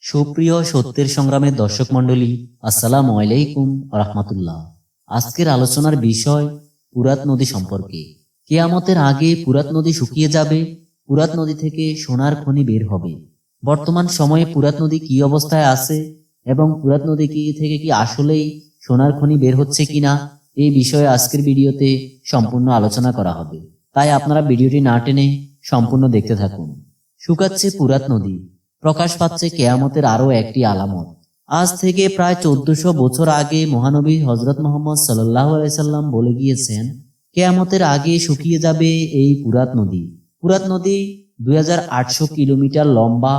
সুপ্রিয় সত্যের সংগ্রামের দর্শক মণ্ডলী, আসসালামু আলাইকুম রাহমাতুল্লাহ। আজকের আলোচনার বিষয় ফুরাত নদী সম্পর্কে। কিয়ামতের আগে ফুরাত নদী শুকিয়ে যাবে, ফুরাত নদী থেকে সোনার খনি বের হবে। বর্তমান সময়ে ফুরাত নদী কি অবস্থায় আছে এবং ফুরাত নদী থেকে কি আসলেই সোনার খনি বের হচ্ছে কিনা, এই বিষয়ে আজকের ভিডিওতে সম্পূর্ণ আলোচনা করা হবে। তাই আপনারা ভিডিওটি না টেনে সম্পূর্ণ দেখতে থাকুন। শুকাচ্ছে ফুরাত নদী, প্রকাশ পাচ্ছে কেয়ামতের আরো একটি আলামত। আজ থেকে প্রায় 1400 বছর আগে মহানবী হযরত মুহাম্মদ সাল্লাল্লাহু আলাইহি সাল্লাম বলে গিয়েছেন, কেয়ামতের আগে শুকিয়ে যাবে এই ফুরাত নদী। ফুরাত নদী 2800 কিলোমিটার লম্বা।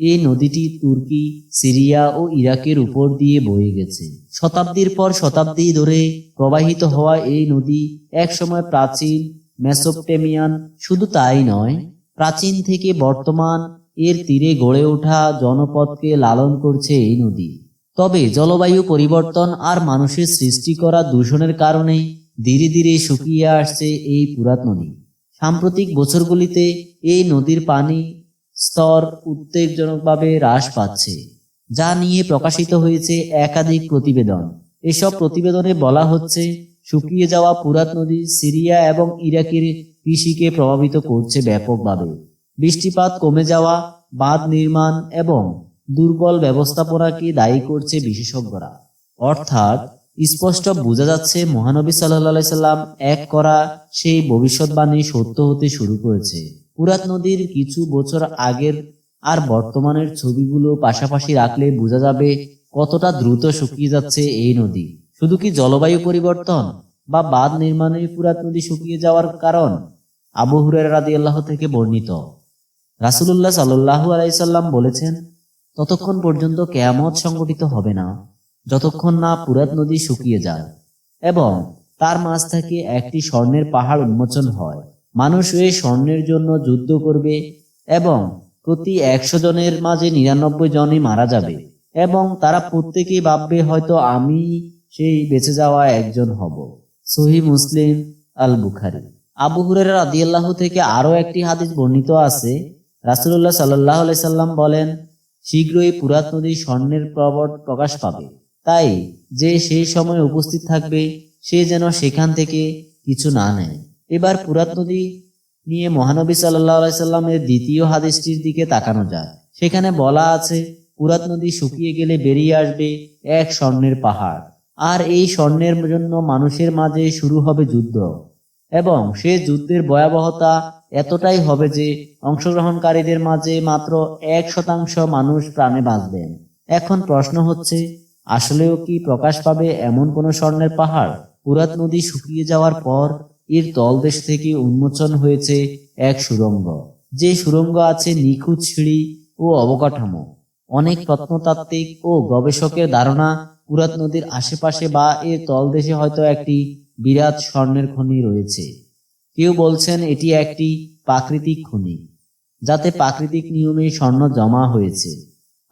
এই নদীটি তুর্কি, সিরিয়া ও ইরাকের উপর দিয়ে বয়ে গেছে। শতাব্দীর পর শতাব্দী ধরে প্রবাহিত হওয়া এই নদী একসময় প্রাচীন মেসোপটেমিয়ান, শুধু তাই নয়, প্রাচীন থেকে বর্তমান এর তীরে গড়ে ওঠা জনপদকে লালন করছে এই নদী। তবে জলবায়ু পরিবর্তন আর মানুষের সৃষ্টি করা দূষণের কারণে ধীরে ধীরে শুকিয়ে আসছে এই ফুরাত নদী। সাম্প্রতিক বছরগুলিতে এই নদীর পানি স্তর উদ্বেগজনকভাবে হ্রাস পাচ্ছে, যা নিয়ে প্রকাশিত হয়েছে একাধিক প্রতিবেদন। এসব প্রতিবেদনে বলা হচ্ছে, শুকিয়ে যাওয়া ফুরাত নদী সিরিয়া এবং ইরাকের কৃষিকে প্রভাবিত করছে ব্যাপকভাবে। বৃষ্টিপাত কমে যাওয়া, বাঁধ নির্মাণ এবং দুর্বল ব্যবস্থাপনাকে দায়ী করছে বিশেষজ্ঞরা। অর্থাৎ স্পষ্ট বোঝা যাচ্ছে মহানবী সাল্লাল্লাহু আলাইহি সাল্লাম এক করা সেই ভবিষ্যৎবাণী সত্য হতে শুরু করেছে। ফুরাত নদীর কিছু বছর আগের আর বর্তমানের ছবিগুলো পাশাপাশি রাখলে বোঝা যাবে কতটা দ্রুত শুকিয়ে যাচ্ছে এই নদী। শুধু কি জলবায়ু পরিবর্তন বা বাঁধ নির্মাণে ফুরাত নদী শুকিয়ে যাওয়ার কারণ? আবু হুরায়রা রাদিয়াল্লাহু থেকে বর্ণিত, রাসূলুল্লাহ সাল্লাল্লাহু আলাইহি সাল্লাম বলেছেন, ততক্ষণ পর্যন্ত কিয়ামত সংঘটিত হবে না যতক্ষণ না ফুরাত নদী শুকিয়ে যায় এবং তার মাঝ থেকে একটি স্বর্ণের পাহাড় উন্মোচন হয়। মানুষ এই স্বর্ণের জন্য যুদ্ধ করবে এবং প্রতি 100 জনের মাঝে 99 জনই মারা যাবে এবং তারা প্রত্যেকেই ভাববে, হয়তো আমি সেই বেঁচে যাওয়া একজন হব। সহিহ মুসলিম, আল বুখারী। আবু হুরায়রা রাদিয়াল্লাহু থেকে আরো একটি হাদিস বর্ণিত আছে, রাসূলুল্লাহ সাল্লাল্লাহু আলাইহি সাল্লাম বলেন, শীঘ্রই ফুরাত নদী স্বর্ণের প্রবট প্রকাশ পাবে। তাই যে সেই সময় উপস্থিত থাকবে সে যেন সেখান থেকে কিছু না নেয়। এবার ফুরাত নদী নিয়ে মহানবী সাল্লাল্লাহু আলাইহি সাল্লামের দ্বিতীয় হাদিসটির দিকে তাকানো যায়। সেখানে বলা আছে, ফুরাত নদী শুকিয়ে গেলে বেরিয়ে আসবে এক স্বর্ণের পাহাড়, আর এই স্বর্ণের জন্য মানুষের মাঝে শুরু হবে যুদ্ধ এবং সে যুদ্ধের ভয়াবহতা এতটাই হবে যে অংশগ্রহণকারীদের মাঝে মাত্র 1% মানুষ প্রাণে বাঁচবেন। এখন প্রশ্ন হচ্ছে, আসলেও কি প্রকাশ পাবে এমন কোন স্বর্ণের পাহাড়? ফুরাত নদী শুকিয়ে যাওয়ার পর এর তলদেশ থেকে উন্মোচন হয়েছে এক সুড়ঙ্গ। যে সুড়ঙ্গ আছে নিখুঁত সিঁড়ি ও অবকাঠামো। অনেক প্রত্নতাত্ত্বিক ও গবেষকের ধারণা, ফুরাত নদীর আশেপাশে বা এর তলদেশে হয়তো একটি বিরাট স্বর্ণের খনি রয়েছে। কেউ বলছেন এটি একটি প্রাকৃতিক খনি, যাতে প্রাকৃতিক নিয়মে স্বর্ণ জমা হয়েছে।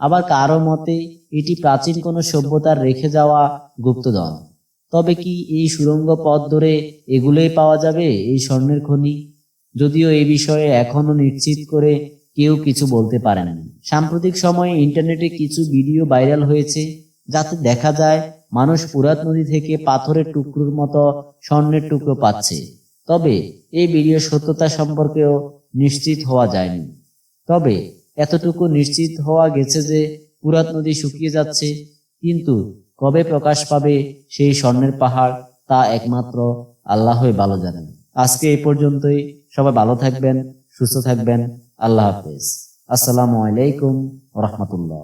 আবার কারো মতে এটি প্রাচীন কোনো সভ্যতার রেখে যাওয়া গুপ্তধন। তবে কি এই সুড়ঙ্গ পথ ধরে এগুলোই পাওয়া যাবে এই স্বর্ণের খনি? যদিও এই বিষয়ে এখনো নিশ্চিত করে কেউ কিছু বলতে পারেন। সাম্প্রতিক সময়ে ইন্টারনেটে কিছু ভিডিও ভাইরাল হয়েছে, যাতে দেখা যায় মানুষ ফুরাত নদী থেকে পাথরের টুকরোর মতো স্বর্ণের টুকরো পাচ্ছে। তবে এই ভিডিও সত্যতা সম্পর্কেও নিশ্চিত হওয়া যায়নি। তবে এতটুকু নিশ্চিত হওয়া গেছে যে ফুরাত নদী শুকিয়ে যাচ্ছে, কিন্তু কবে প্রকাশ পাবে সেই স্বর্ণের পাহাড় তা একমাত্র আল্লাহই ভালো জানেন। আজকে এই পর্যন্তই। সবাই ভালো থাকবেন, সুস্থ থাকবেন। আল্লাহ হাফেজ। আসসালামু আলাইকুম ওয়া রাহমাতুল্লাহ।